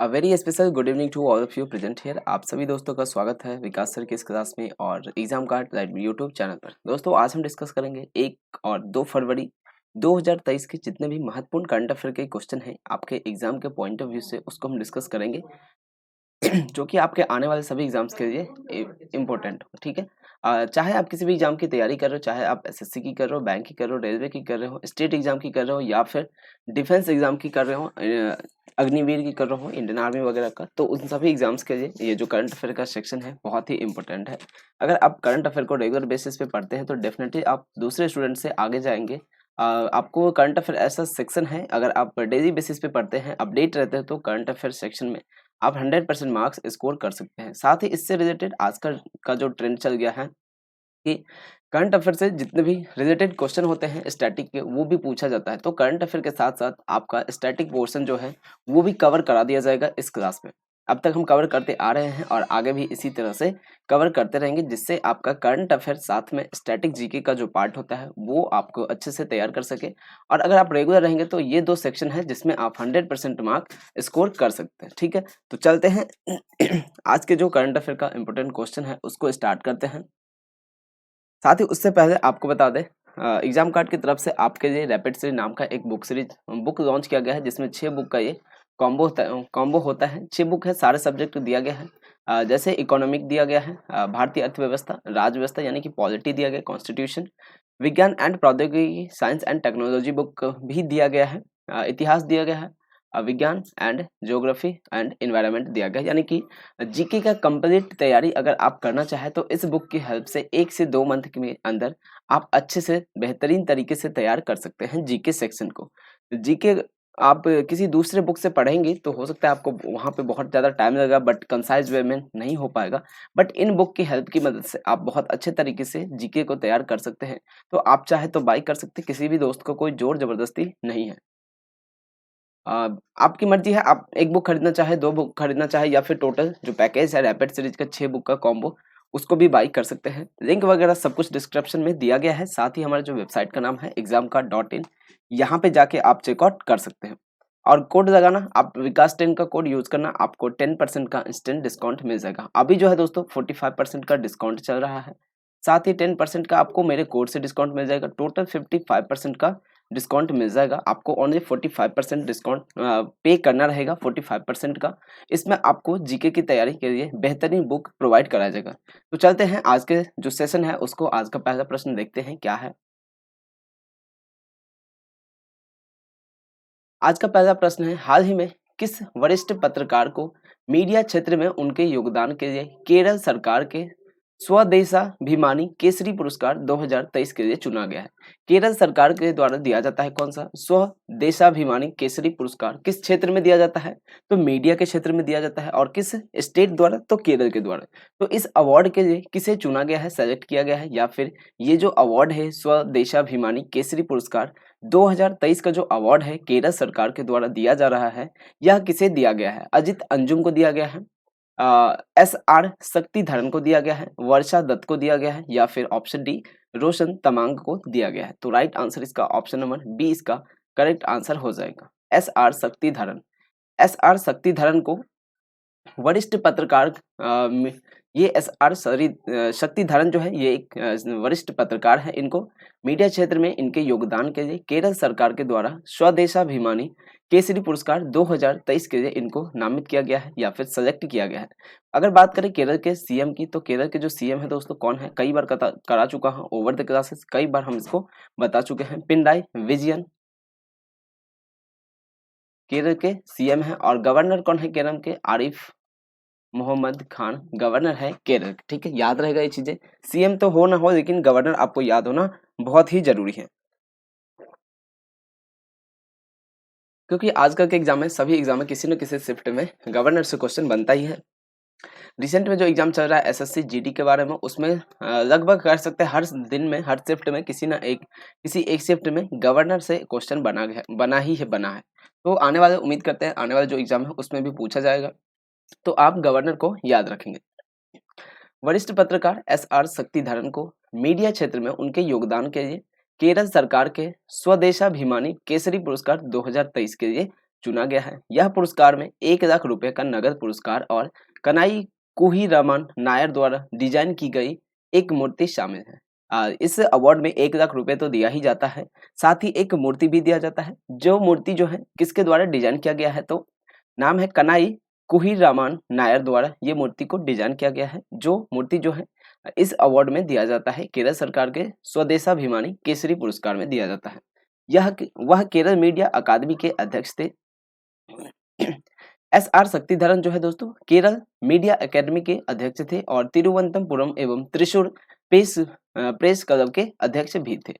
A very special good evening to all of you present here. आप सभी दोस्तों का स्वागत है विकास सर की इस क्लास में और exam card live YouTube channel पर। दोस्तों आज हम डिस्कस करेंगे 1 और 2 फरवरी 2023 के जितने भी महत्वपूर्ण करंट अफेयर के क्वेश्चन हैं आपके एग्जाम के पॉइंट ऑफ व्यू से, उसको हम डिस्कस करेंगे जो कि आपके आने वाले सभी एग्जाम्स के लिए इम्पोर्टेंट हो। ठीक है, चाहे आप किसी भी एग्जाम की तैयारी कर रहे हो, चाहे आप एसएससी की कर रहे हो, बैंक की कर रहे हो, रेलवे की कर रहे हो, स्टेट एग्जाम की कर रहे हो या फिर डिफेंस एग्जाम की कर रहे हो, अग्निवीर की कर रहे हो, इंडियन आर्मी वगैरह का, तो उन सभी एग्जाम्स के लिए ये जो करंट अफेयर का सेक्शन है बहुत ही इंपॉर्टेंट है। अगर आप करंट अफेयर को रेगुलर बेसिस पे पढ़ते हैं तो डेफिनेटली आप दूसरे स्टूडेंट से आगे जाएंगे। आपको करंट अफेयर ऐसा सेक्शन है, अगर आप डेली बेसिस पे पढ़ते हैं, अपडेट रहते हैं, तो करंट अफेयर सेक्शन में आप 100% मार्क्स स्कोर कर सकते हैं। साथ ही इससे रिलेटेड आज का जो ट्रेंड चल गया है कि करंट अफेयर से जितने भी रिलेटेड क्वेश्चन होते हैं स्टैटिक के, वो भी पूछा जाता है। तो करंट अफेयर के साथ-साथ आपका स्टैटिक पोर्शन जो है वो भी कवर करा दिया जाएगा इस क्लास में। अब तक हम कवर करते आ रहे हैं और आगे भी इसी तरह से कवर करते रहेंगे, जिससे आपका करंट अफेयर साथ में स्टैटिक जीके का जो पार्ट होता है वो आपको अच्छे से तैयार कर सके। और अगर आप रेगुलर रहेंगे तो ये 2 सेक्शन है जिसमें आप 100% मार्क स्कोर कर सकते हैं। ठीक है, तो चलते हैं आज के जो करंट अफेयर का इम्पोर्टेंट क्वेश्चन है उसको स्टार्ट करते हैं। साथ ही उससे पहले आपको बता दें, एग्जाम कार्ड की तरफ से आपके लिए रैपिड सीरीज नाम का एक बुक लॉन्च किया गया है, जिसमें 6 बुक का ये कॉम्बो होता है। 6 बुक है, सारे सब्जेक्ट दिया गया है। जैसे इकोनॉमिक दिया गया है, भारतीय अर्थव्यवस्था, राज्य व्यवस्था यानी कि पॉलिटी दिया गया, कॉन्स्टिट्यूशन, विज्ञान एंड प्रौद्योगिकी, साइंस एंड टेक्नोलॉजी बुक भी दिया गया है, इतिहास दिया गया है, विज्ञान एंड ज्योग्राफी एंड एनवायरनमेंट दिया गया है। यानी कि जीके का कंप्लीट तैयारी अगर आप करना चाहें तो इस बुक की हेल्प से 1 से 2 मंथ के अंदर आप अच्छे से बेहतरीन तरीके से तैयार कर सकते हैं जीके सेक्शन को। जीके आप किसी दूसरे बुक से पढ़ेंगे तो हो सकता है आपको वहाँ पे बहुत ज़्यादा टाइम लगेगा, बट कंसाइज़ वे में नहीं हो पाएगा। बट इन बुक की हेल्प की मदद से आप बहुत अच्छे तरीके से जीके को तैयार कर सकते हैं। तो आप चाहे तो बाय कर सकते हैं, किसी भी दोस्त को कोई ज़ोर ज़बरदस्ती नहीं है। आपकी मर्ज़ी है, आप 1 बुक खरीदना चाहे, 2 बुक खरीदना चाहे या फिर टोटल जो पैकेज है रैपिड सीरीज़ का 6 बुक का कॉम्बो, उसको भी बाय कर सकते हैं। लिंक वगैरह सब कुछ डिस्क्रिप्शन में दिया गया है। साथ ही हमारा जो वेबसाइट का नाम है examcard.in, यहाँ पे जाके आप चेकआउट कर सकते हैं। और कोड लगाना, आप विकास 10 का कोड यूज़ करना, आपको 10% का इंस्टेंट डिस्काउंट मिल जाएगा। अभी जो है दोस्तों 45% का डिस्काउंट चल रहा है। साथ ही 10% का आपको मेरे कोड से डिस्काउंट मिल जाएगा। टोटल 55% का डिस्काउंट मिल जाएगा। आपको ओनली 45% डिस्काउंट पे करना रहेगा 45% का। इसमें आपको जीके की तैयारी के लिए बेहतरीन बुक प्रोवाइड कराया जाएगा। तो चलते हैं आज के जो सेशन है उसको, आज का पहला प्रश्न देखते हैं क्या है। आज का पहला प्रश्न है, हाल ही में किस वरिष्ठ पत्रकार को मीडिया क्षेत्र में उनके योगदान के लिए केरल सरकार के स्वदेशाभिमानी केसरी पुरस्कार 2023 के लिए चुना गया है। केरल सरकार के द्वारा दिया जाता है कौन सा स्वदेशाभिमानी केसरी पुरस्कार, किस क्षेत्र में दिया जाता है? तो मीडिया के क्षेत्र में दिया जाता है। और किस स्टेट द्वारा? तो केरल के द्वारा। तो इस अवार्ड के लिए किसे चुना गया है, सेलेक्ट किया गया है, या फिर ये जो अवार्ड है स्वदेशाभिमानी केसरी पुरस्कार 2023 का जो अवार्ड है केरल सरकार के द्वारा दिया जा रहा है, यह किसे दिया गया है? अजित अंजुम को दिया गया है, एस आर शक्तिधरन को दिया गया है, वर्षा दत्त को दिया गया है, या फिर ऑप्शन डी रोशन तमांग को दिया गया है? तो राइट आंसर इसका ऑप्शन नंबर बी इसका करेक्ट आंसर हो जाएगा, एस आर शक्तिधरन। एस आर शक्तिधरन को वरिष्ठ पत्रकार ये एस आर शक्तिधरन जो है ये एक वरिष्ठ पत्रकार है। इनको मीडिया क्षेत्र में इनके योगदान के लिए केरल सरकार के द्वारा स्वदेशाभिमानी केसरी पुरस्कार 2023 के लिए इनको नामित किया गया है या फिर सेलेक्ट किया गया है। अगर बात करें केरल के सीएम की, तो केरल के जो सीएम है दोस्तों कौन है, कई बार करा चुका हूँ ओवर द क्लासेस, कई बार हम इसको बता चुके हैं, पिनराई विजयन केरल के सीएम है। और गवर्नर कौन है केरल के? आरिफ मोहम्मद खान गवर्नर है केरल। ठीक है, याद रहेगा ये चीजें। सीएम तो हो ना हो, लेकिन गवर्नर आपको याद होना बहुत ही जरूरी है, क्योंकि आजकल के एग्जाम में, सभी एग्जाम में किसी न किसी शिफ्ट में गवर्नर से क्वेश्चन बनता ही है। रिसेंट में जो एग्जाम चल रहा है एसएससी जीडी के बारे में, उसमें लगभग कह सकते हैं हर दिन में, हर शिफ्ट में किसी एक शिफ्ट में गवर्नर से क्वेश्चन बना है। तो आने वाले, उम्मीद करते हैं आने वाले जो एग्जाम है उसमें भी पूछा जाएगा, तो आप गवर्नर को याद रखेंगे। वरिष्ठ पत्रकार एस आर शक्तिधरन को मीडिया क्षेत्र में उनके योगदान के लिए केरल सरकार के स्वदेशाभिमानी केसरी पुरस्कार 2023 के लिए चुना गया है। यह पुरस्कार में 1 लाख रुपए का नगद पुरस्कार और कनाई कुहीरामन नायर द्वारा डिजाइन की गई एक मूर्ति शामिल है। इस अवार्ड में 1 लाख रुपए तो दिया ही जाता है, साथ ही एक मूर्ति भी दिया जाता है। जो मूर्ति जो है किसके द्वारा डिजाइन किया गया है, तो नाम है कनाई कुहीरामन नायर द्वारा ये मूर्ति को डिजाइन किया गया है। जो मूर्ति जो है इस अवार्ड में दिया जाता है, केरल सरकार के स्वदेशाभिमानी केसरी पुरस्कार में दिया जाता है। वह केरल मीडिया अकादमी के अध्यक्ष थे। SR शक्तिधरन जो है दोस्तों केरल मीडिया एकेडमी के अध्यक्ष थे और तिरुवनंतपुरम एवं त्रिशूर प्रेस क्लब के अध्यक्ष भी थे।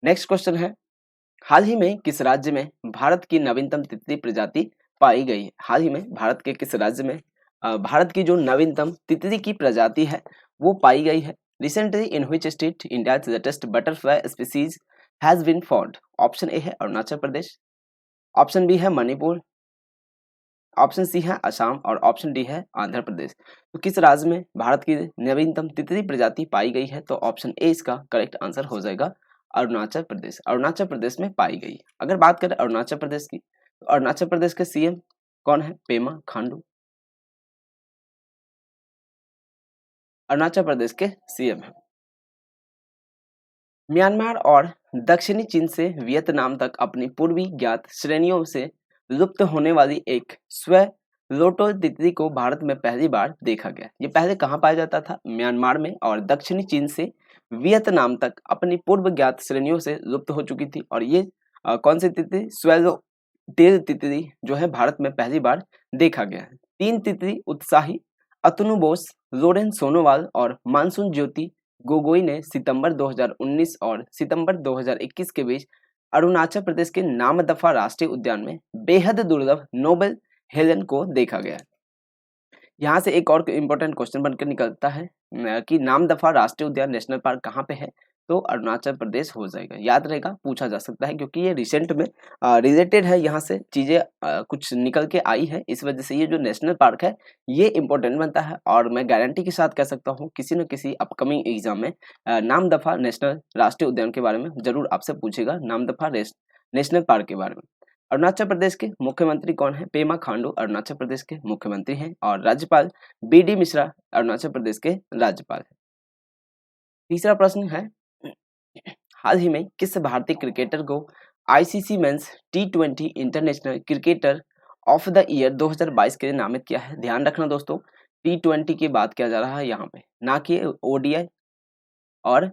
नेक्स्ट क्वेश्चन है, हाल ही में किस राज्य में भारत की नवीनतम तितली प्रजाति पाई गई है? हाल ही में भारत के किस राज्य में भारत की जो नवीनतम तितली की प्रजाति है वो पाई गई है? Recently in which state India's latest butterfly species has been found? Option A है अरुणाचल प्रदेश, ऑप्शन बी है मणिपुर, ऑप्शन सी है असम और ऑप्शन डी है आंध्र प्रदेश। तो किस राज्य में भारत की नवीनतम तितली प्रजाति पाई गई है? तो ऑप्शन ए इसका करेक्ट आंसर हो जाएगा अरुणाचल प्रदेश। अरुणाचल प्रदेश में पाई गई। अगर बात करें अरुणाचल प्रदेश की, तो अरुणाचल प्रदेश के सीएम कौन है? पेमा खांडू अरुणाचल प्रदेश के सीएम है। म्यांमार और दक्षिणी चीन से वियतनाम तक अपनी पूर्वी ज्ञात श्रेणियों से लुप्त होने वाली एक स्वेलोटो तितली को भारत में पहली बार देखा गया। ये पहले कहाँ पाया जाता था? म्यांमार में। और दक्षिणी चीन से वियतनाम तक अपनी पूर्व ज्ञात श्रेणियों से लुप्त हो चुकी थी। और ये कौन सी तितली? स्वेलोटेल तितली जो है भारत में पहली बार देखा गया है। 3 तितली उत्साही अतनु बोस, लोरेन सोनोवाल और मानसून ज्योति गोगोई ने सितंबर 2019 और सितंबर 2021 के बीच अरुणाचल प्रदेश के नामदफा राष्ट्रीय उद्यान में बेहद दुर्लभ नोबेल हेलन को देखा गया। यहाँ से एक और इम्पोर्टेंट क्वेश्चन बनकर निकलता है कि नामदफा राष्ट्रीय उद्यान नेशनल पार्क कहाँ पे है? तो अरुणाचल प्रदेश हो जाएगा। याद रहेगा, पूछा जा सकता है क्योंकि ये रिसेंट में रिलेटेड है, यहाँ से चीजें कुछ निकल के आई है, इस वजह से ये जो नेशनल पार्क है ये इम्पोर्टेंट बनता है। और मैं गारंटी के साथ कह सकता हूँ किसी न किसी अपकमिंग एग्जाम में नामदफा नेशनल राष्ट्रीय उद्यान के बारे में जरूर आपसे पूछेगा, नामदफा नेशनल पार्क के बारे में। अरुणाचल प्रदेश के मुख्यमंत्री कौन है? पेमा खांडू अरुणाचल प्रदेश के मुख्यमंत्री हैं और राज्यपाल BD मिश्रा अरुणाचल प्रदेश के राज्यपाल हैं। तीसरा प्रश्न है, हाल ही में किस भारतीय क्रिकेटर को ICC men's T20 international cricketer of the year 2022 के लिए नामित किया है? ध्यान रखना दोस्तों, T20 की बात किया जा रहा है यहाँ पे, ना कि ODI और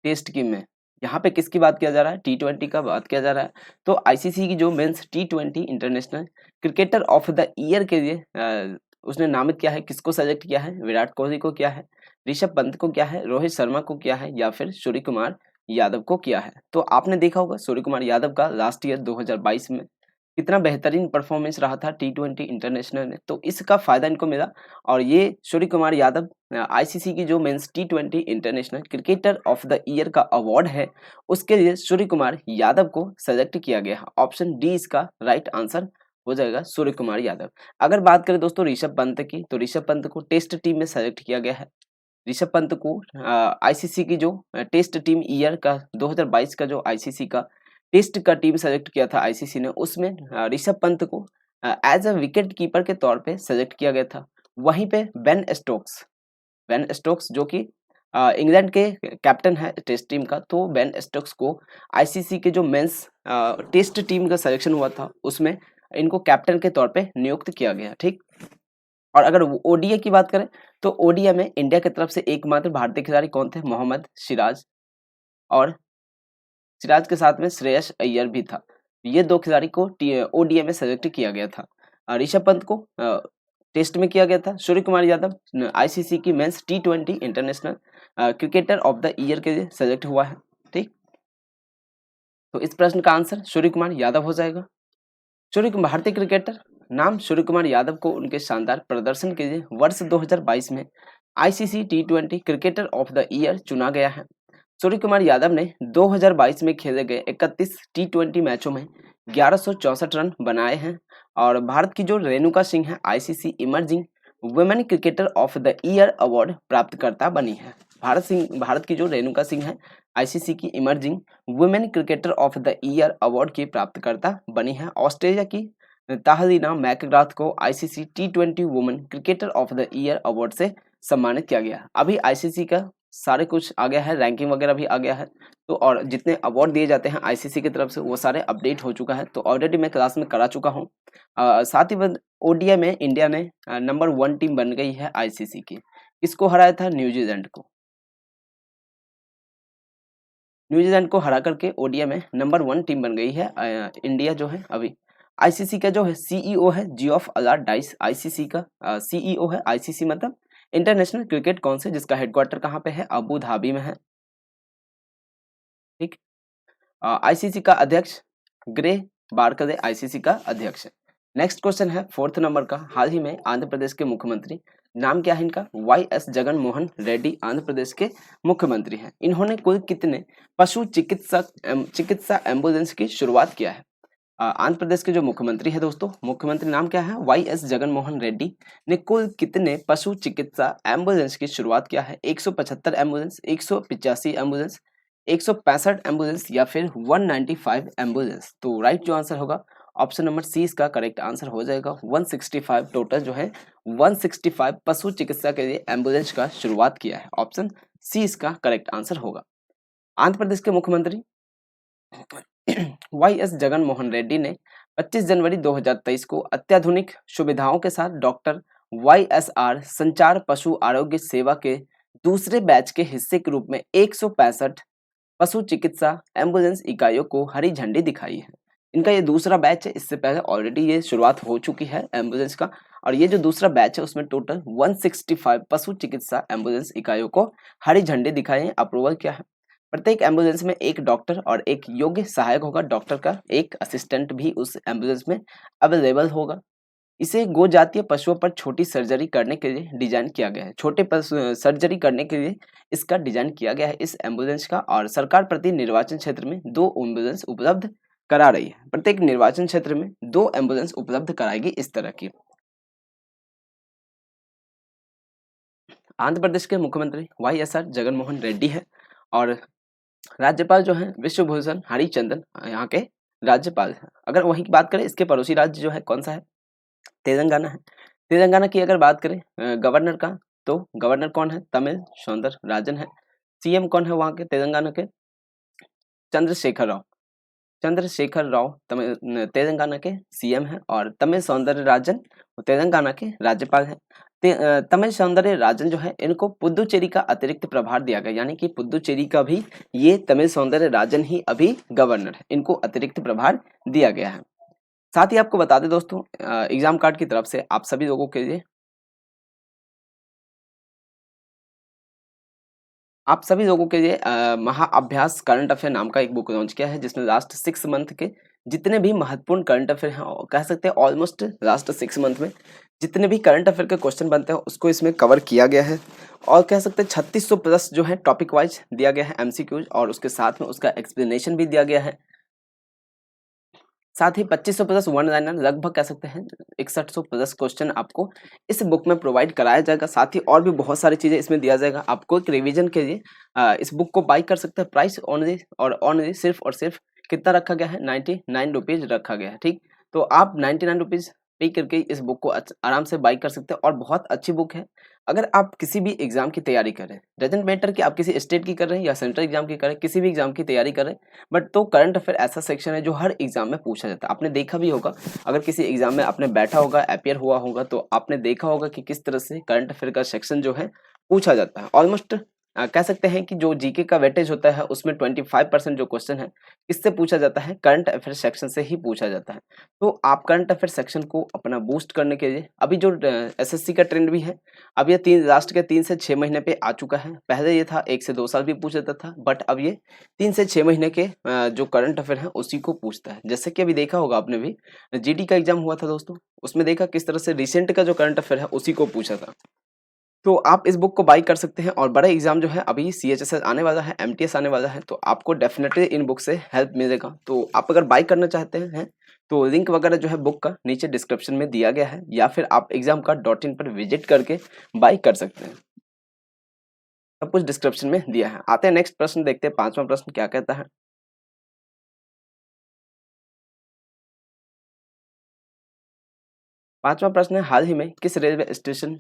टेस्ट की में। यहाँ पे किसकी बात किया जा रहा है? T20 का बात किया जा रहा है। तो ICC की जो men's T20 international cricketer of the year के लिए उसने नामित किया है, किसको सेलेक्ट किया है? विराट कोहली को किया है, ऋषभ पंत को किया है, रोहित शर्मा को किया है या फिर सूर्य कुमार यादव को किया है? तो आपने देखा होगा सूर्य कुमार यादव का लास्ट ईयर 2022 में कितना बेहतरीन परफॉर्मेंस रहा था T20 इंटरनेशनल में, तो इसका फायदा इनको मिला। और ये सूर्य कुमार यादव ICC की जो men's T20 international cricketer of the year का अवार्ड है उसके लिए सूर्य कुमार यादव को सेलेक्ट किया गया। ऑप्शन डी इसका राइट आंसर हो जाएगा, सूर्य कुमार यादव। अगर बात करें दोस्तों ऋषभ पंत की, तो ऋषभ पंत को टेस्ट टीम में सेलेक्ट किया गया है। ऋषभ पंत को ICC की जो टेस्ट टीम ईयर का 2022 का जो ICC का टेस्ट का टीम सेलेक्ट किया था ICC ने, उसमें ऋषभ पंत को एज अ विकेट कीपर के तौर पे सेलेक्ट किया गया था। वहीं पे बेन स्टोक्स जो कि इंग्लैंड के कैप्टन है टेस्ट टीम का, तो बेन स्टोक्स को ICC के जो मेंस टेस्ट टीम का सिलेक्शन हुआ था उसमें इनको कैप्टन के तौर पे नियुक्त किया गया। ठीक, और अगर ODI की बात करें तो ODI में इंडिया की तरफ से एकमात्र भारतीय खिलाड़ी कौन थे? मोहम्मद सिराज, और सिराज के साथ में श्रेयस अय्यर भी था। ये 2 खिलाड़ी को ODI में सेलेक्ट किया गया था। ऋषभ पंत को टेस्ट में किया गया था। सूर्य कुमार यादव ICC की men's T20 international cricketer of the year के लिए सेलेक्ट हुआ है। ठीक, तो इस प्रश्न का आंसर सूर्य कुमार यादव हो जाएगा। भारतीय क्रिकेटर नाम सूर्य कुमार यादव को उनके शानदार प्रदर्शन के लिए वर्ष 2022 में ICC T20 cricketer of the year चुना गया है। सूर्य कुमार यादव ने 2022 में खेले गए 31 T20 मैचों में 1164 रन बनाए हैं और भारत की जो रेणुका सिंह है ICC emerging women cricketer of the year award प्राप्तकर्ता बनी है। भारत की जो रेणुका सिंह है आईसीसी की emerging women cricketer of the year award की प्राप्तकर्ता बनी है। ऑस्ट्रेलिया की ताहलीना मैकग्राथ को ICC T20 women cricketer of the year award से सम्मानित किया गया। अभी आईसीसी का सारे कुछ आ गया है, रैंकिंग वगैरह भी आ गया है, तो और जितने अवार्ड दिए जाते हैं आईसीसी की तरफ से वो सारे अपडेट हो चुका है, तो ऑलरेडी मैं क्लास में करा चुका हूँ। साथ ही ओडीआई में इंडिया ने नंबर 1 टीम बन गई है आईसीसी की। इसको हराया था न्यूजीलैंड को। न्यूजीलैंड को हरा करके ओडीआई में नंबर 1 टीम बन गई है इंडिया जो है अभी। आईसीसी का जो है सीईओ है जियोफ अलारडाइस। आईसीसी का सीईओ है। आईसीसी मतलब इंटरनेशनल क्रिकेट काउंसिल, जिसका हेडक्वार्टर कहाँ पे है? अबू धाबी में है। ठीक। आईसीसी का अध्यक्ष ग्रे बारकले आईसीसी का अध्यक्ष है। नेक्स्ट क्वेश्चन है 4th नंबर का। हाल ही में आंध्र प्रदेश के मुख्यमंत्री, नाम क्या है इनका? वाई.एस. जगन मोहन रेड्डी आंध्र प्रदेश के मुख्यमंत्री हैं। इन्होंने कुल कितने पशु चिकित्सा एम्बुलेंस की शुरुआत किया है? आंध्र प्रदेश के जो मुख्यमंत्री है दोस्तों, मुख्यमंत्री नाम क्या है? वाई.एस. जगन मोहन रेड्डी ने कुल कितने पशु चिकित्सा एम्बुलेंस की शुरुआत किया है? 175 एम्बुलेंस, 185 एम्बुलेंस, 165 एम्बुलेंस या फिर 195 एम्बुलेंस? तो राइट जो आंसर होगा ऑप्शन नंबर सी इसका करेक्ट आंसर हो जाएगा। 165 टोटल जो है 165 पशु चिकित्सा के लिए एम्बुलेंस का शुरुआत किया है। ऑप्शन सी इसका करेक्ट आंसर होगा। आंध्र प्रदेश के मुख्यमंत्री वाई.एस. जगन मोहन रेड्डी ने 25 जनवरी 2023 को अत्याधुनिक सुविधाओं के साथ डॉक्टर वाई.एस.आर. संचार पशु आरोग्य सेवा के दूसरे बैच के हिस्से के रूप में 165 पशु चिकित्सा एम्बुलेंस इकाइयों को हरी झंडी दिखाई है। इनका ये दूसरा बैच है, इससे पहले ऑलरेडी ये शुरुआत हो चुकी है एम्बुलेंस का, और ये जो दूसरा बैच है उसमें टोटल 165 पशु चिकित्सा एम्बुलेंस इकाइयों को हरी झंडी दिखाई है। अप्रूवल क्या है? प्रत्येक एम्बुलेंस में एक डॉक्टर और एक योग्य सहायक होगा। डॉक्टर का एक असिस्टेंट भी उस एम्बुलेंस में अवेलेबल होगा। इसे गो जातीय पशुओं पर छोटी सर्जरी करने के लिए डिजाइन किया गया है। छोटे सर्जरी करने के लिए इसका डिजाइन किया गया है इस एम्बुलेंस का। और सरकार प्रति निर्वाचन क्षेत्र में 2 एम्बुलेंस उपलब्ध करा रही है। प्रत्येक निर्वाचन क्षेत्र में 2 एम्बुलेंस उपलब्ध कराएगी इस तरह की। आंध्र प्रदेश के मुख्यमंत्री वाई.एस.आर. जगन मोहन रेड्डी है और राज्यपाल जो है विश्वभूषण हरिचंदन यहाँ के राज्यपाल हैं। अगर वहीं की बात करें, इसके पड़ोसी राज्य जो है कौन सा है? तेलंगाना है। तेलंगाना की अगर बात करें गवर्नर का, तो गवर्नर कौन है? तमिल सौंदरराजन है। सीएम कौन है वहाँ के तेलंगाना के? चंद्रशेखर राव। चंद्रशेखर राव तेलंगाना के सीएम है और तमिल सौंदरराजन तेलंगाना के राज्यपाल हैं। तमिल सौंदरराजन जो है इनको पुदुचेरी का अतिरिक्त प्रभार दिया गया, यानी कि पुदुचेरी का भी ये तमिल सौंदरराजन ही अभी गवर्नर है, इनको अतिरिक्त प्रभार दिया गया है। साथ ही आपको बता दें दोस्तों, एग्जाम कार्ड की तरफ से आप सभी लोगों के लिए महाअभ्यास करंट अफेयर नाम का एक बुक लॉन्च किया है, जिसमें लास्ट 6 मंथ के जितने भी महत्वपूर्ण करंट अफेयर हैं, कह सकते हैं ऑलमोस्ट लास्ट 6 मंथ में जितने भी करंट अफेयर के क्वेश्चन बनते हैं उसको इसमें कवर किया गया है। और कह सकते हैं 3600 प्लस जो है टॉपिक वाइज दिया गया है एमसीक्यूज, और उसके साथ में उसका एक्सप्लेनेशन भी दिया गया है। साथ ही 2500 प्लस वन लाइनर, लगभग कह सकते हैं 6100 प्लस क्वेश्चन आपको इस बुक में प्रोवाइड कराया जाएगा। साथ ही और भी बहुत सारी चीजें इसमें दिया जाएगा आपको एक रिवीजन के लिए। इस बुक को बाई कर सकते हैं। प्राइस ओनली सिर्फ और सिर्फ कितना रखा गया है? 99 रुपीज रखा गया है। ठीक, तो आप 99 रुपीज पे करके इस बुक को आराम से बाई कर सकते हैं और बहुत अच्छी बुक है। अगर आप किसी भी एग्जाम की तैयारी कर रहे हैं, डजंट मैटर कि आप किसी स्टेट की कर रहे हैं या सेंट्रल एग्जाम की कर रहे हैं, किसी भी एग्जाम की तैयारी कर रहे हैं, बट तो करंट अफेयर ऐसा सेक्शन है जो हर एग्जाम में पूछा जाता है। आपने देखा भी होगा, अगर किसी एग्जाम में आपने बैठा होगा, अपियर हुआ होगा, तो आपने देखा होगा कि किस तरह से करंट अफेयर का सेक्शन जो है पूछा जाता है। ऑलमोस्ट कह सकते हैं कि जो जीके का वेटेज होता है उसमें 25% जो क्वेश्चन है इससे पूछा जाता है, करंट अफेयर सेक्शन से ही पूछा जाता है। तो आप करंट अफेयर सेक्शन को अपना बूस्ट करने के लिए, अभी जो एसएससी का ट्रेंड भी है, अब ये लास्ट के 3 से 6 महीने पे आ चुका है। पहले ये था 1 से 2 साल भी पूछ जाता था, बट अब ये 3 से 6 महीने के जो करंट अफेयर है उसी को पूछता है। जैसे कि अभी देखा होगा आपने भी, जीडी का एग्जाम हुआ था दोस्तों, उसमें देखा किस तरह से रिसेंट का जो करंट अफेयर है उसी को पूछा था। तो आप इस बुक को बाई कर सकते हैं। और बड़ा एग्जाम जो है अभी सीएचएसएल आने वाला है, एमटीएस आने वाला है, तो आपको डेफिनेटली इन बुक से हेल्प मिलेगा। तो आप अगर बाई करना चाहते हैं तो लिंक वगैरह जो है बुक का नीचे डिस्क्रिप्शन में दिया गया है, या फिर आप examcard.in पर विजिट करके बाई कर सकते हैं। सब कुछ डिस्क्रिप्शन में दिया है। आते हैं नेक्स्ट प्रश्न, देखते हैं 5वां प्रश्न क्या कहता है। 5वां प्रश्न है, हाल ही में किस रेलवे स्टेशन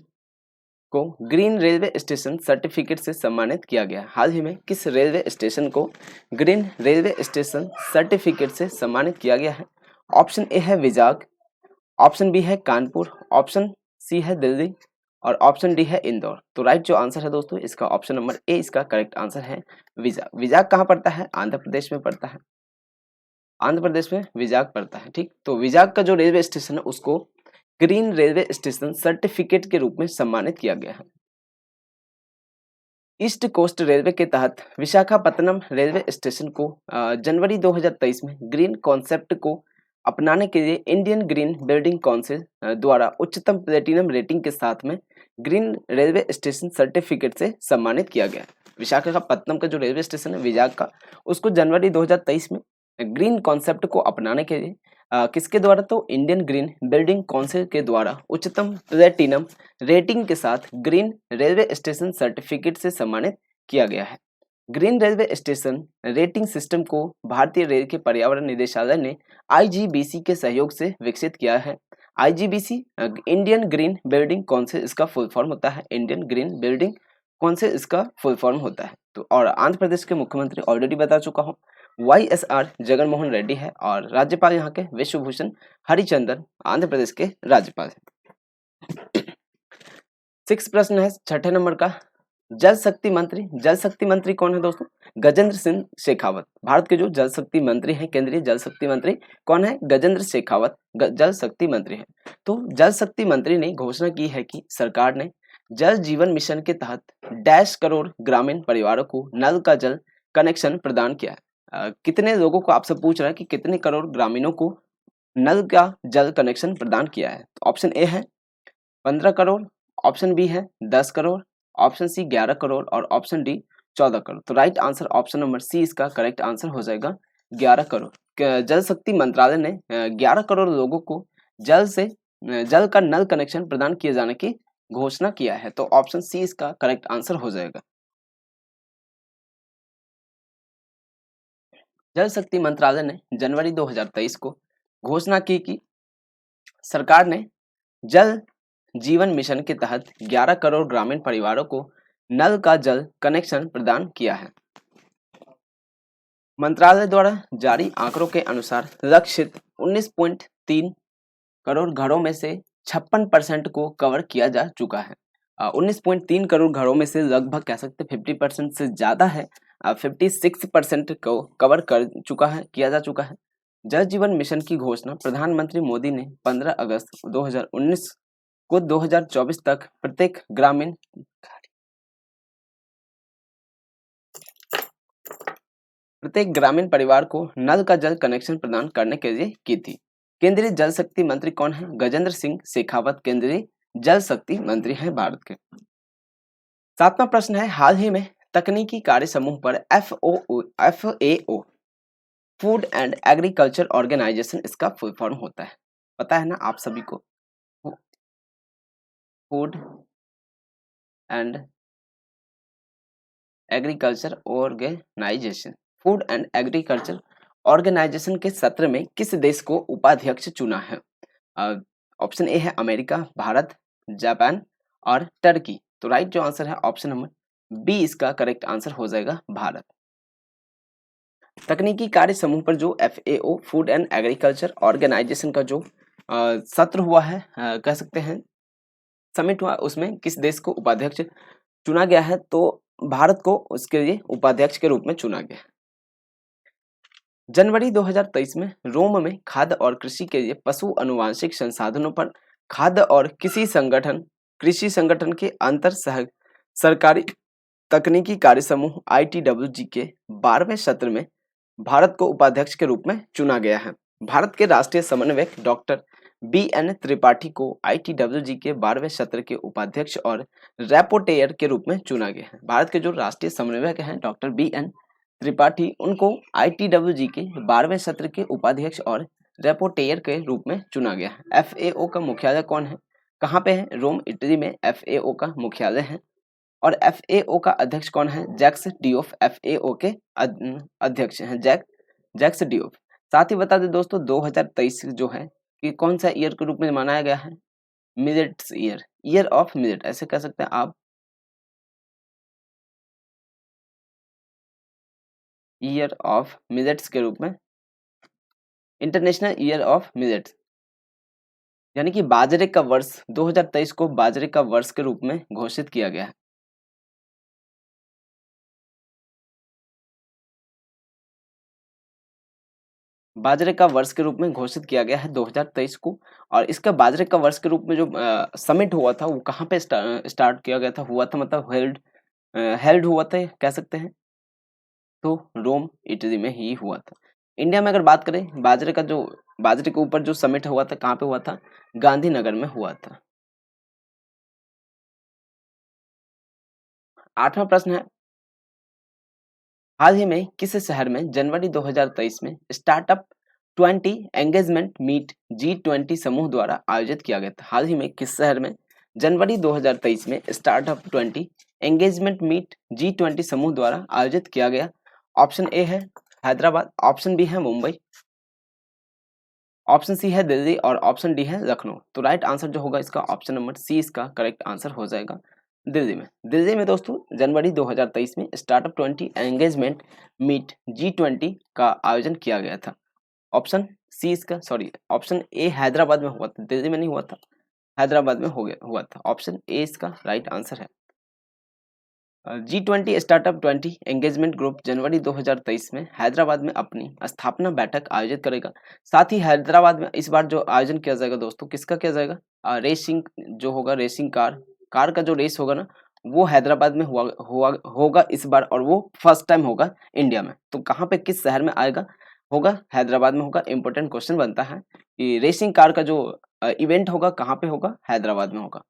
को ग्रीन रेलवे स्टेशन सर्टिफिकेट से सम्मानित किया गया? हाल ही में किस रेलवे स्टेशन को ग्रीन रेलवे स्टेशन सर्टिफिकेट से सम्मानित किया गया है? ऑप्शन ए है विजाग, ऑप्शन बी है कानपुर, ऑप्शन सी है दिल्ली और ऑप्शन डी है इंदौर। तो राइट जो आंसर है दोस्तों इसका ऑप्शन नंबर ए इसका करेक्ट आंसर है विजाग। विजाग कहाँ पड़ता है? आंध्र प्रदेश में पड़ता है। आंध्र प्रदेश में विजाग पड़ता है। ठीक, तो विजाग का जो रेलवे स्टेशन है उसको ग्रीन रेलवे स्टेशन सर्टिफिकेट के रूप में सम्मानित किया गया है। ईस्ट कोस्ट रेलवे के तहत विशाखापत्तनम रेलवे स्टेशन को जनवरी 2023 में ग्रीन कॉन्सेप्ट को अपनाने के लिए इंडियन ग्रीन बिल्डिंग काउंसिल द्वारा उच्चतम प्लेटिनम रेटिंग के साथ में ग्रीन रेलवे स्टेशन सर्टिफिकेट से सम्मानित किया गया। विशाखापत्तनम का जो रेलवे स्टेशन है विजाग का, उसको जनवरी 2023 में ग्रीन कॉन्सेप्ट को अपनाने के लिए किसके द्वारा? तो इंडियन ग्रीन बिल्डिंग काउंसिल के द्वारा उच्चतम प्लेटिनम रेटिंग के साथ ग्रीन रेलवे स्टेशन सर्टिफिकेट से सम्मानित किया गया है। Green railway station rating system को भारतीय रेल के पर्यावरण निदेशालय ने आईजीबीसी के सहयोग से विकसित किया है। IGBC Indian green building council इसका फुल फॉर्म होता है। इंडियन ग्रीन बिल्डिंग काउंसिल इसका फुल फॉर्म होता है। तो और आंध्र प्रदेश के मुख्यमंत्री ऑलरेडी बता चुका हूँ, YSR जगन मोहन रेड्डी है और राज्यपाल यहाँ के विश्वभूषण हरिचंदन आंध्र प्रदेश के राज्यपाल हैं। 6 प्रश्न है 6ठे नंबर का, जल शक्ति मंत्री। जल शक्ति मंत्री कौन है दोस्तों? गजेंद्र सिंह शेखावत। भारत के जो जल शक्ति मंत्री हैं, केंद्रीय जल शक्ति मंत्री कौन है? गजेंद्र शेखावत जल शक्ति मंत्री है। तो जल शक्ति मंत्री ने घोषणा की है कि सरकार ने जल जीवन मिशन के तहत 1.5 करोड़ ग्रामीण परिवारों को नल का जल कनेक्शन प्रदान किया है। कितने लोगों को आपसे पूछ रहा है कि कितने करोड़ ग्रामीणों को नल का जल कनेक्शन प्रदान किया है? तो ऑप्शन ए है 15 करोड़, ऑप्शन बी है 10 करोड़, ऑप्शन सी 11 करोड़ और ऑप्शन डी 14 करोड़। तो right answer option number C इसका करेक्ट आंसर हो जाएगा 11 करोड़। जल शक्ति मंत्रालय ने 11 करोड़ लोगों को जल का नल कनेक्शन प्रदान किए जाने की घोषणा किया है। तो ऑप्शन सी इसका करेक्ट आंसर हो जाएगा। जल शक्ति मंत्रालय ने जनवरी 2023 को घोषणा की कि सरकार ने जल जीवन मिशन के तहत 11 करोड़ ग्रामीण परिवारों को नल का जल कनेक्शन प्रदान किया है। मंत्रालय द्वारा जारी आंकड़ों के अनुसार लक्षित 19.3 करोड़ घरों में से 56% को कवर किया जा चुका है। 19.3 करोड़ घरों में से लगभग कह सकते 50% से ज़्यादा है, 56% को कवर कर चुका है, किया जा चुका है। जल जीवन मिशन की घोषणा प्रधानमंत्री मोदी ने 15 अगस्त 2019 को 2024 तक प्रत्येक ग्रामीण परिवार को नल का जल कनेक्शन प्रदान करने के लिए की थी। केंद्रीय जल शक्ति मंत्री कौन है? गजेंद्र सिंह शेखावत केंद्रीय जल शक्ति मंत्री हैं भारत के। 7वां प्रश्न है, हाल ही में तकनीकी कार्य समूह पर FAO food and agriculture organization इसका फुल फॉर्म होता है, पता है ना आप सभी को? Food and agriculture organization, food and agriculture organization के सत्र में किस देश को उपाध्यक्ष चुना है? ऑप्शन ए है अमेरिका, भारत, जापान और टर्की। तो राइट जो आंसर है ऑप्शन नंबर बी इसका करेक्ट आंसर हो जाएगा भारत। तकनीकी कार्य समूह पर जो FAO food and agriculture organization का जो सत्र हुआ है, कह सकते हैं समिट हुआ, उसमें किस देश को उपाध्यक्ष चुना गया है? तो भारत को उसके लिए उपाध्यक्ष के रूप में चुना गया है। जनवरी 2023 में रोम में खाद्य और कृषि के लिए पशु अनुवांशिक संसाधनों पर खाद्य और कृषि संगठन के अंतर सरकारी तकनीकी कार्य समूह ITWG के 12वें सत्र में भारत को उपाध्यक्ष के रूप में चुना गया है। भारत के राष्ट्रीय समन्वयक डॉक्टर BN त्रिपाठी को ITWG के 12वें सत्र के उपाध्यक्ष और रैपोर्टेयर के रूप में चुना गया है। भारत के जो राष्ट्रीय समन्वयक हैं डॉक्टर BN त्रिपाठी, उनको ITWG के 12वें सत्र के उपाध्यक्ष और रैपोर्टेयर के रूप में चुना गया है। FAO का मुख्यालय कौन है? कहाँ पे है? रोम, इटली में FAO का मुख्यालय है। और FAO का अध्यक्ष कौन है? जैक्स डियोफ FAO के अध्यक्ष हैं, जैक्स डियोफ। साथ ही बता दें दोस्तों 2023 जो है कि कौन सा ईयर के रूप में मनाया गया है? Millets year, year of millet ऐसे कह सकते हैं आप, ईयर ऑफ मिलेट्स के रूप में, इंटरनेशनल ईयर ऑफ मिलेट्स, यानी कि बाजरे का वर्ष 2023 को बाजरे का वर्ष के रूप में घोषित किया गया है। बाजरे का वर्ष के रूप में घोषित किया गया है 2023 को। और इसका बाजरे का वर्ष के रूप में जो समिट हुआ था वो कहाँ पे स्टार्ट किया गया था, हुआ था मतलब हेल्ड हुआ था कह सकते हैं, तो रोम इटली में ही हुआ था। इंडिया में अगर बात करें बाजरे के ऊपर जो समिट हुआ था कहाँ पे हुआ था? गांधीनगर में हुआ था। 8वां प्रश्न है, हाल ही में किस शहर में जनवरी 2023 में स्टार्टअप 20 एंगेजमेंट मीट G20 समूह द्वारा आयोजित किया गया था? हाल ही में किस शहर में जनवरी 2023 में स्टार्टअप 20 एंगेजमेंट मीट G20 समूह द्वारा आयोजित किया गया? ऑप्शन ए है हैदराबाद, ऑप्शन बी है मुंबई, ऑप्शन सी है दिल्ली और ऑप्शन डी है लखनऊ। तो राइट आंसर जो होगा इसका ऑप्शन नंबर सी इसका करेक्ट आंसर हो जाएगा, दिल्ली में दोस्तों जनवरी 2023 में स्टार्टअप 20 एंगेजमेंट मीट G20 का आयोजन किया गया था। ऑप्शन सी इसका ऑप्शन ए हैदराबाद में हुआ था, दिल्ली में नहीं हुआ था, हैदराबाद में हुआ था। ऑप्शन ए इसका राइट आंसर है। G20 स्टार्टअप 20 एंगेजमेंट ग्रुप जनवरी 2023 में हैदराबाद में अपनी स्थापना बैठक आयोजित करेगा। साथ ही हैदराबाद में इस बार जो आयोजन किया जाएगा दोस्तों, किसका किया जाएगा? रेसिंग जो होगा, रेसिंग कार का जो रेस होगा ना, वो हैदराबाद में होगा इस बार, और वो फर्स्ट टाइम होगा इंडिया में। तो कहाँ पे किस शहर में आएगा? होगा हैदराबाद में होगा। इंपॉर्टेंट क्वेश्चन बनता है कि रेसिंग कार का जो इवेंट होगा कहाँ पे होगा? हैदराबाद में होगा।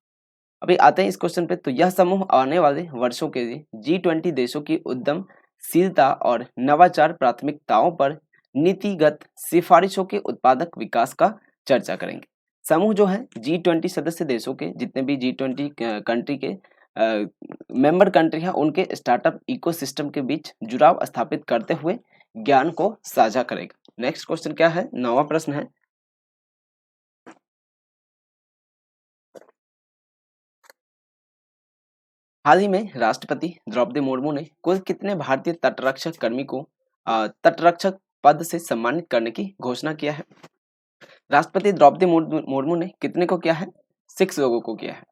अभी आते हैं इस क्वेश्चन पे। तो यह समूह आने वाले वर्षों के लिए G20 देशों की उद्यमशीलता और नवाचार प्राथमिकताओं पर नीतिगत सिफारिशों के उत्पादक विकास का चर्चा करेंगे। समूह जो है G20 सदस्य देशों के, जितने भी G20 कंट्री के मेंबर कंट्री है, उनके स्टार्टअप इकोसिस्टम के बीच जुड़ाव स्थापित करते हुए ज्ञान को साझा करेगा। नेक्स्ट क्वेश्चन क्या है? 9वां प्रश्न है, हाल ही में राष्ट्रपति द्रौपदी मुर्मू ने कुल कितने भारतीय तटरक्षक कर्मी को तटरक्षक पद से सम्मानित करने की घोषणा किया है? राष्ट्रपति द्रौपदी मुर्मू ने कितने को किया है? 6 लोगों को किया है।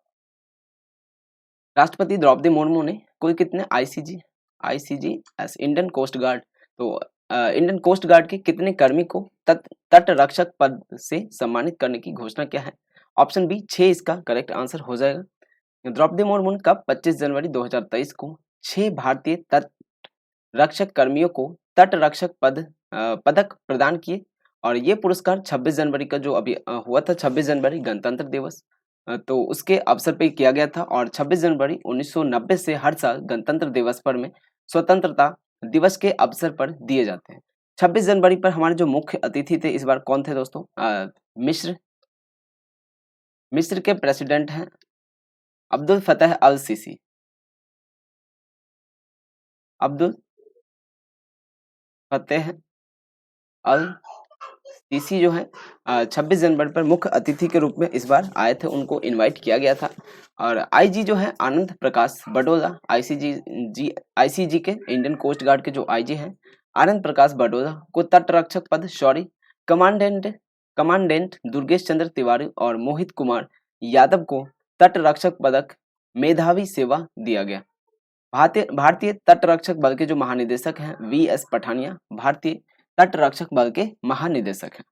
राष्ट्रपति द्रौपदी मुर्मू ने कुल कितने ICGS इंडियन कोस्ट गार्ड, तो इंडियन कोस्ट गार्ड के कितने कर्मी को तटरक्षक पद से सम्मानित करने की घोषणा किया है? ऑप्शन बी 6 इसका करेक्ट आंसर हो जाएगा। द्रौपदी मुर्मू ने कब 25 जनवरी 2023 को 6 भारतीय तट रक्षक कर्मियों को तटरक्षक पदक प्रदान किए, और ये पुरस्कार 26 जनवरी का जो अभी हुआ था, 26 जनवरी गणतंत्र दिवस, तो उसके अवसर पे किया गया था। और 26 जनवरी 1990 से हर साल गणतंत्र दिवस पर में स्वतंत्रता दिवस के अवसर पर दिए जाते हैं। 26 जनवरी पर हमारे जो मुख्य अतिथि थे इस बार कौन थे दोस्तों? मिस्र के प्रेसिडेंट हैं अब्दुल फतेह अल सीसी। अब्दुल फतेह अल सीसी जो है 26 जनवरी पर मुख्य अतिथि के रूप में इस बार आए थे, उनको इनवाइट किया गया था। और आईजी जो है आनंद प्रकाश बडोला, आईसीजी के इंडियन कोस्ट गार्ड के जो आईजी हैं आनंद प्रकाश बडोला को तटरक्षक पद, कमांडेंट दुर्गेश चंद्र तिवारी और मोहित कुमार यादव को तटरक्षक पदक मेधावी सेवा दिया गया। भारतीय तटरक्षक बल के जो महानिदेशक हैं VS पठानिया भारतीय तटरक्षक बल के महानिदेशक हैं।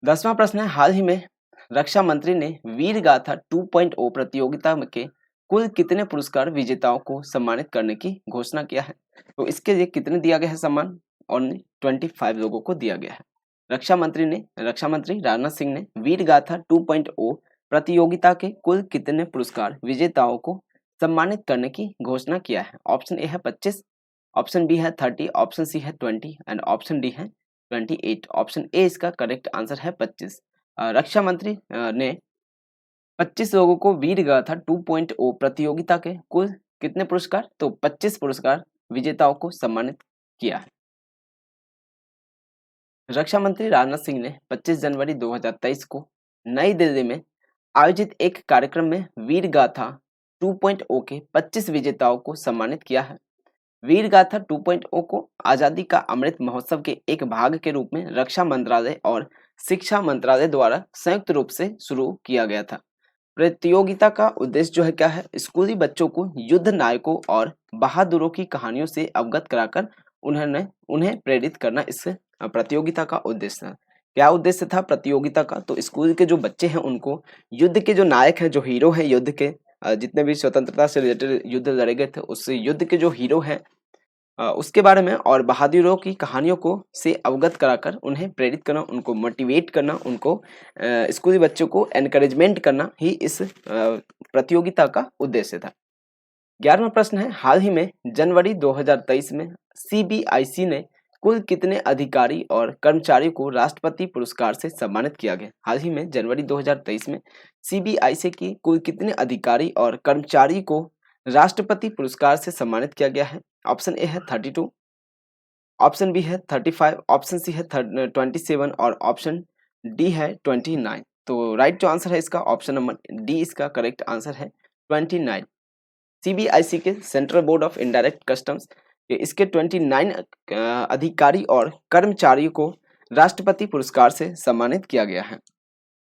10वां प्रश्न है, हाल ही में रक्षा मंत्री ने वीर गाथा 2.0 प्रतियोगिता के कुल कितने पुरस्कार विजेताओं को सम्मानित करने की घोषणा किया है? तो इसके लिए कितने दिया गया है सम्मान? ओनली 25 लोगों को दिया गया है। रक्षा मंत्री राजनाथ सिंह ने वीर गाथा 2.0 प्रतियोगिता के कुल कितने पुरस्कार विजेताओं को सम्मानित करने की घोषणा किया है? ऑप्शन ए है 25, ऑप्शन बी है 30, ऑप्शन सी है 20 एंड ऑप्शन डी है 28। ऑप्शन ए इसका करेक्ट आंसर है 25। रक्षा मंत्री ने 25 लोगों को वीर गाथा 2.0 प्रतियोगिता के कुल कितने पुरस्कार, तो 25 पुरस्कार विजेताओं को सम्मानित किया है। रक्षा मंत्री राजनाथ सिंह ने 25 जनवरी 2023 को नई दिल्ली में आयोजित एक कार्यक्रम में वीर गाथा 2.0 के 25 विजेताओं को सम्मानित किया है। वीर गाथा 2.0 को आजादी का अमृत महोत्सव के एक भाग के रूप में रक्षा मंत्रालय और शिक्षा मंत्रालय द्वारा संयुक्त रूप से शुरू किया गया था। प्रतियोगिता का उद्देश्य जो है क्या है, स्कूली बच्चों को युद्ध नायकों और बहादुरों की कहानियों से अवगत कराकर उन्हें प्रेरित करना इस प्रतियोगिता का उद्देश्य था। क्या उद्देश्य था प्रतियोगिता का, तो स्कूल के जो बच्चे हैं उनको युद्ध के जो नायक हैं, जो हीरो हैं युद्ध के, जितने भी स्वतंत्रता से रिलेटेड युद्ध लड़े गए थे उस युद्ध के जो हीरो हैं उसके बारे में और बहादुरों की कहानियों को से अवगत कराकर उन्हें प्रेरित करना, उनको मोटिवेट करना, उनको स्कूली बच्चों को एनकरेजमेंट करना ही इस प्रतियोगिता का उद्देश्य था। 11वां प्रश्न है, हाल ही में जनवरी 2023 में सीबीआईसी ने कुल कितने अधिकारी और कर्मचारियों को राष्ट्रपति पुरस्कार से सम्मानित किया गया। हाल ही में जनवरी 2023 में सीबीआईसी की कुल कितने अधिकारी और कर्मचारी को राष्ट्रपति पुरस्कार से सम्मानित किया गया है। ऑप्शन ए है 32, ऑप्शन बी है 35, ऑप्शन सी है 27 और ऑप्शन डी है 29। तो राइट जो आंसर है इसका ऑप्शन नंबर डी इसका करेक्ट आंसर है 29। सीबीआईसी के central board of indirect customs के इसके 29 अधिकारी और कर्मचारियों को राष्ट्रपति पुरस्कार से सम्मानित किया गया है।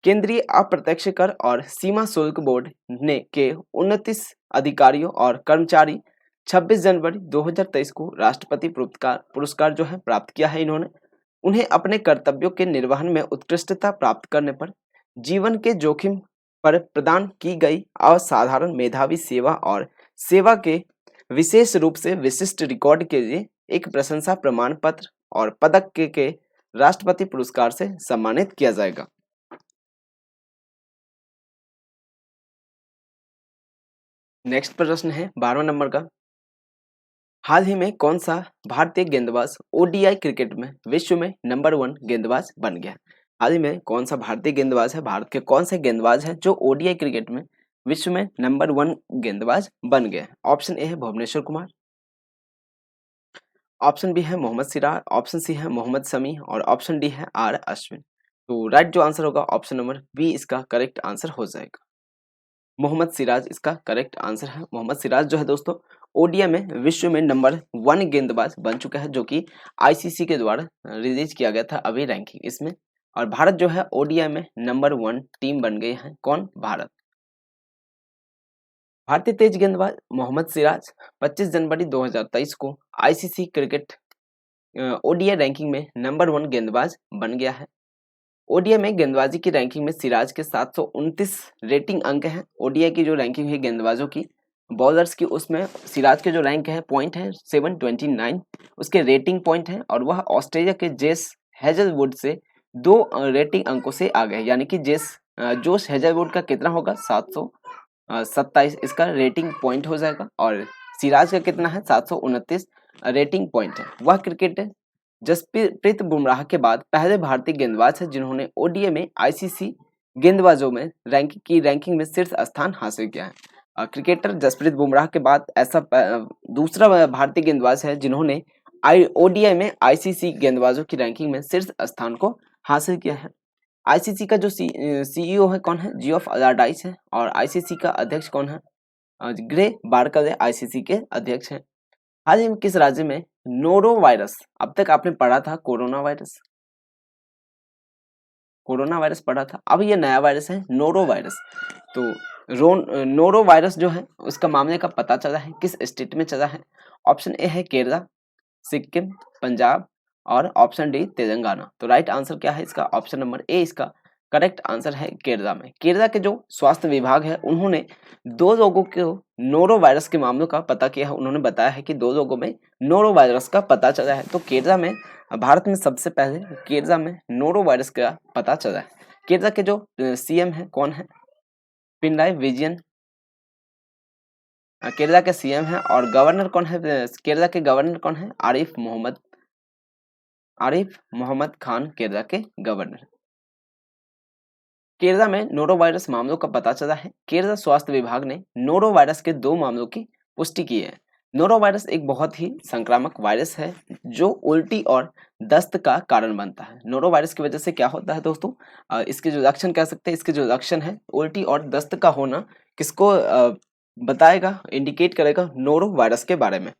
केंद्रीय अप्रत्यक्ष कर और सीमा शुल्क बोर्ड ने के 29 अधिकारियों और कर्मचारी 26 जनवरी 2023 को राष्ट्रपति पुरस्कार जो है प्राप्त किया है। इन्होंने उन्हें अपने कर्तव्यों के निर्वहन में उत्कृष्टता प्राप्त करने पर, जीवन के जोखिम पर प्रदान की गई असाधारण मेधावी सेवा और सेवा के विशेष रूप से विशिष्ट रिकॉर्ड के लिए एक प्रशंसा प्रमाण पत्र और पदक के राष्ट्रपति पुरस्कार से सम्मानित किया जाएगा। नेक्स्ट प्रश्न है 12वां नंबर का, हाल ही में कौन सा भारतीय गेंदबाज ओडीआई क्रिकेट में विश्व में नंबर 1 गेंदबाज बन गया। हाल ही में कौन सा भारतीय गेंदबाज है, भारत के कौन से गेंदबाज है जो ओडीआई क्रिकेट में विश्व में नंबर 1 गेंदबाज बन गया है। ऑप्शन ए है भुवनेश्वर कुमार, ऑप्शन बी है मोहम्मद सिराज, ऑप्शन सी है मोहम्मद शमी और ऑप्शन डी है आर अश्विन। तो राइट जो आंसर होगा ऑप्शन नंबर बी इसका करेक्ट आंसर हो जाएगा। मोहम्मद सिराज इसका करेक्ट आंसर है। मोहम्मद सिराज जो है दोस्तों ओडीआई में विश्व में नंबर 1 गेंदबाज बन चुका है, जो कि आईसीसी के द्वारा रिलीज किया गया था अभी रैंकिंग इसमें। और भारत जो है ओडीआई में नंबर 1 टीम बन गई है। कौन? भारत। भारतीय तेज गेंदबाज मोहम्मद सिराज 25 जनवरी 2023 को आईसीसी क्रिकेट ओडीआई रैंकिंग में नंबर 1 गेंदबाज बन गया है। ओडीआई में गेंदबाजी की रैंकिंग में सिराज के 729 रेटिंग अंक हैं। ओडीआई की जो रैंकिंग है गेंदबाजों की, बॉलर्स की, उसमें सिराज के जो रैंक है पॉइंट है 729 उसके रेटिंग पॉइंट है, और वह ऑस्ट्रेलिया के जेस हेजलवुड से 2 रेटिंग अंकों से आगे है। यानी कि जोश हेजलवुड का कितना होगा 727 इसका रेटिंग पॉइंट हो जाएगा, और सिराज का कितना है 729 रेटिंग पॉइंट है। वह क्रिकेटर जसप्रीत बुमराह के बाद पहले भारतीय गेंदबाज है जिन्होंने ओडीआई में आईसीसी गेंदबाजों में रैंकिंग में शीर्ष स्थान हासिल किया है। क्रिकेटर जसप्रीत बुमराह के बाद ऐसा दूसरा भारतीय गेंदबाज है जिन्होंने ओडीआई में आईसीसी गेंदबाजों की रैंकिंग में शीर्ष स्थान को हासिल किया है। आईसीसी का जो सीईओ है कौन है? जियोफ अलारडाइस है। और आईसीसी का अध्यक्ष कौन है? ग्रे बार्कले आईसीसी के अध्यक्ष हैं। हाल ही में किस राज्य में नोरो वायरस, अब तक आपने पढ़ा था कोरोना वायरस पढ़ा था, अब ये नया वायरस है नोरो वायरस। तो नोरो वायरस जो है उसका मामले का पता चला है, किस स्टेट में चला है? ऑप्शन ए है केरला, सिक्किम, पंजाब और ऑप्शन डी तेलंगाना। तो राइट आंसर क्या है इसका? ऑप्शन नंबर ए इसका करेक्ट आंसर है केरला में। केरला के जो स्वास्थ्य विभाग है उन्होंने 2 लोगों को नोरो वायरस के मामलों का पता किया है। उन्होंने बताया है कि 2 लोगों में नोरो वायरस का पता चला है। तो केरला में, भारत में सबसे पहले केरला में नोरो वायरस का पता चला है। केरला के जो सीएम है कौन है? पिनराई विजयन केरला के सीएम है। और गवर्नर कौन है? केरला के गवर्नर कौन है? आरिफ मोहम्मद खान केरला के गवर्नर। केरला में नोरो वायरस मामलों का पता चला है। केरला स्वास्थ्य विभाग ने नोरो वायरस के 2 मामलों की पुष्टि की है। नोरो वायरस एक बहुत ही संक्रामक वायरस है जो उल्टी और दस्त का कारण बनता है। नोरो वायरस की वजह से क्या होता है दोस्तों, इसके जो लक्षण कह सकते हैं, इसके जो लक्षण है उल्टी और दस्त का होना किसको बताएगा, इंडिकेट करेगा नोरो वायरस के बारे में।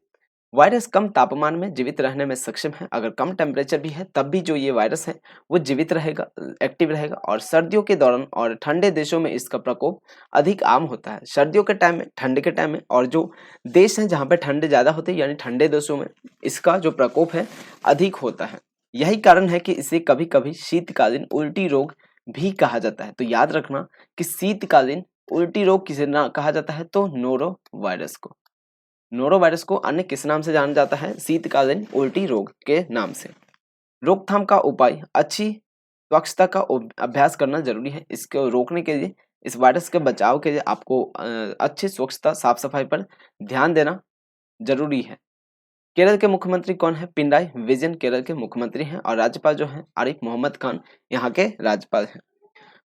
वायरस कम तापमान में जीवित रहने में सक्षम है। अगर कम टेम्परेचर भी है तब भी जो ये वायरस है वो जीवित रहेगा, एक्टिव रहेगा। और सर्दियों के दौरान और ठंडे देशों में इसका प्रकोप अधिक आम होता है। सर्दियों के टाइम में, ठंड के टाइम में, और जो देश हैं जहाँ पे ठंड ज़्यादा होती है यानी ठंडे देशों में इसका जो प्रकोप है अधिक होता है। यही कारण है कि इसे कभी कभी शीतकालीन उल्टी रोग भी कहा जाता है। तो याद रखना कि शीतकालीन उल्टी रोग किसे ना कहा जाता है, तो नोरो वायरस को। नोरो वायरस को अन्य किस नाम से जाना जाता है, शीतकालीन उल्टी रोग के नाम से। रोकथाम का उपाय, अच्छी स्वच्छता का अभ्यास करना जरूरी है। इसको रोकने के लिए, इस वायरस के बचाव के लिए आपको अच्छी स्वच्छता, साफ सफाई पर ध्यान देना जरूरी है। केरल के मुख्यमंत्री कौन है, पिनराई विजयन केरल के मुख्यमंत्री हैं। और राज्यपाल जो है आरिफ मोहम्मद खान यहाँ के राज्यपाल हैं।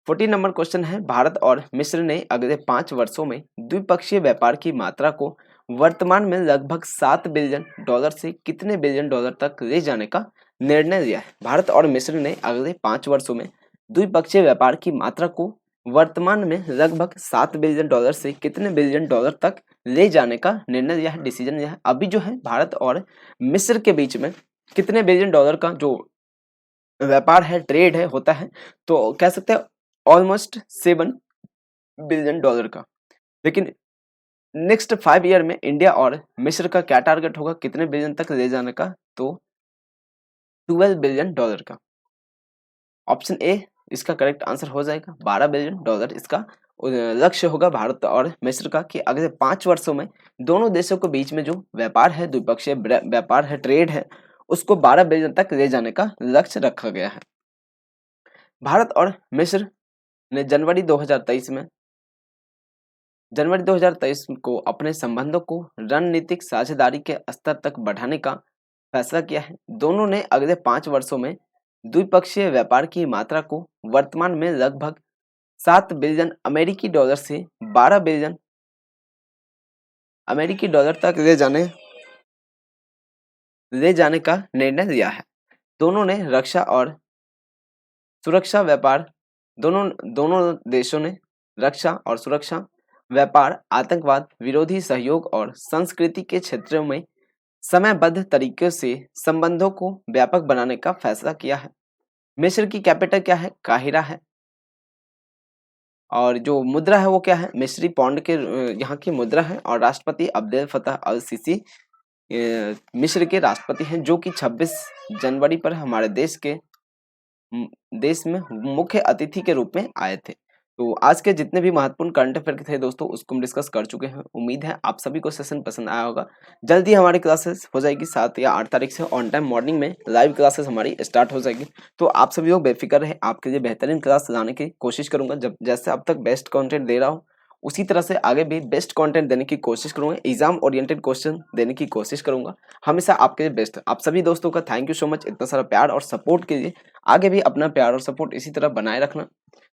14 नंबर क्वेश्चन है, भारत और मिस्र ने अगले 5 वर्षों में द्विपक्षीय व्यापार की मात्रा को वर्तमान में लगभग $7 बिलियन से कितने बिलियन डॉलर तक ले जाने का निर्णय लिया है। भारत और मिस्र ने अगले 5 वर्षों में द्विपक्षीय व्यापार की मात्रा को वर्तमान में लगभग $7 बिलियन से कितने बिलियन डॉलर तक ले जाने का निर्णय लिया है, डिसीजन लिया है। अभी जो है भारत और मिस्र के बीच में कितने बिलियन डॉलर का जो व्यापार है, ट्रेड है, होता है, तो कह सकते हैं ऑलमोस्ट $7 बिलियन का। लेकिन नेक्स्ट 5 ईयर में इंडिया और मिस्र का क्या टारगेट होगा, कितने बिलियन तक ले जाने का, तो $12 बिलियन का। ऑप्शन ए इसका करेक्ट आंसर हो जाएगा। $12 बिलियन इसका लक्ष्य होगा भारत और मिस्र का, कि अगले 5 वर्षों में दोनों देशों के बीच में जो व्यापार है, द्विपक्षीय व्यापार है, ट्रेड है, उसको 12 बिलियन तक ले जाने का लक्ष्य रखा गया है। भारत और मिस्र ने जनवरी 2023 को अपने संबंधों को रणनीतिक साझेदारी के स्तर तक बढ़ाने का फैसला किया है। दोनों ने अगले 5 वर्षों में द्विपक्षीय व्यापार की मात्रा को वर्तमान में लगभग $7 बिलियन से $12 बिलियन तक ले जाने का निर्णय लिया है। दोनों ने रक्षा और सुरक्षा व्यापार, दोनों देशों ने रक्षा और सुरक्षा, व्यापार, आतंकवाद विरोधी सहयोग और संस्कृति के क्षेत्रों में समयबद्ध तरीके से संबंधों को व्यापक बनाने का फैसला किया है। मिस्र की कैपिटल क्या है, काहिरा है। और जो मुद्रा है वो क्या है, मिस्री पौंड के यहाँ की मुद्रा है। और राष्ट्रपति अब्देल फतह अल सीसी मिस्र के राष्ट्रपति हैं, जो कि 26 जनवरी पर हमारे देश में मुख्य अतिथि के रूप में आए थे। तो आज के जितने भी महत्वपूर्ण करंट अफेयर थे दोस्तों, उसको हम डिस्कस कर चुके हैं। उम्मीद है आप सभी को सेशन पसंद आया होगा। जल्दी हमारी क्लासेस हो जाएगी 7 या 8 तारीख से ऑन टाइम मॉर्निंग में लाइव क्लासेस हमारी स्टार्ट हो जाएगी। तो आप सभी लोग बेफिक्र रहे, आपके लिए बेहतरीन क्लास लाने की कोशिश करूंगा। जब जैसे अब तक बेस्ट कंटेंट दे रहा हूँ, उसी तरह से आगे भी बेस्ट कंटेंट देने की कोशिश करूंगा। एग्जाम ओरिएंटेड क्वेश्चन देने की कोशिश करूंगा, हमेशा आपके लिए बेस्ट। आप सभी दोस्तों का थैंक यू सो मच इतना सारा प्यार और सपोर्ट के लिए। आगे भी अपना प्यार और सपोर्ट इसी तरह बनाए रखना।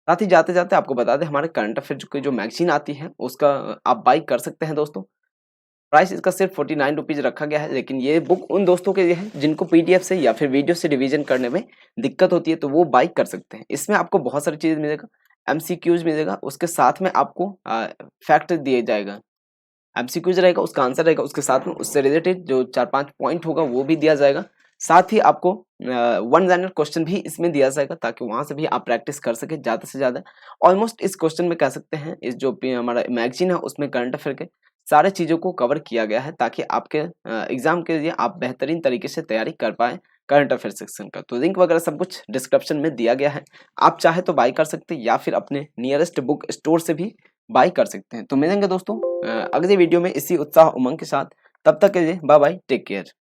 साथ ही जाते जाते आपको बता दें, हमारे करंट अफेयर की जो मैगजीन आती है उसका आप बाई कर सकते हैं दोस्तों। प्राइस इसका सिर्फ 49 रुपीज़ रखा गया है। लेकिन ये बुक उन दोस्तों के लिए है जिनको पीडीएफ से या फिर वीडियो से रिवीजन करने में दिक्कत होती है, तो वो बाई कर सकते हैं। इसमें आपको बहुत सारी चीज़ मिलेगा, एमसीक्यूज मिलेगा, उसके साथ में आपको फैक्ट दिए जाएगा। एमसीक्यूज रहेगा, उसका आंसर रहेगा, उसके साथ में उससे रिलेटेड जो 4-5 पॉइंट होगा वो भी दिया जाएगा। साथ ही आपको 1 लाइनर क्वेश्चन भी इसमें दिया जाएगा, ताकि वहां से भी आप प्रैक्टिस कर सके ज़्यादा से ज़्यादा। ऑलमोस्ट इस क्वेश्चन में कह सकते हैं, इस जो हमारा मैगजीन है उसमें करंट अफेयर के सारे चीज़ों को कवर किया गया है, ताकि आपके एग्जाम के लिए आप बेहतरीन तरीके से तैयारी कर पाए करंट अफेयर सेक्शन का। तो लिंक वगैरह सब कुछ डिस्क्रिप्शन में दिया गया है, आप चाहे तो बाई कर सकते हैं या फिर अपने नियरेस्ट बुक स्टोर से भी बाई कर सकते हैं। तो मिलेंगे दोस्तों अगले वीडियो में इसी उत्साह उमंग के साथ। तब तक के लिए बाय बाय, टेक केयर।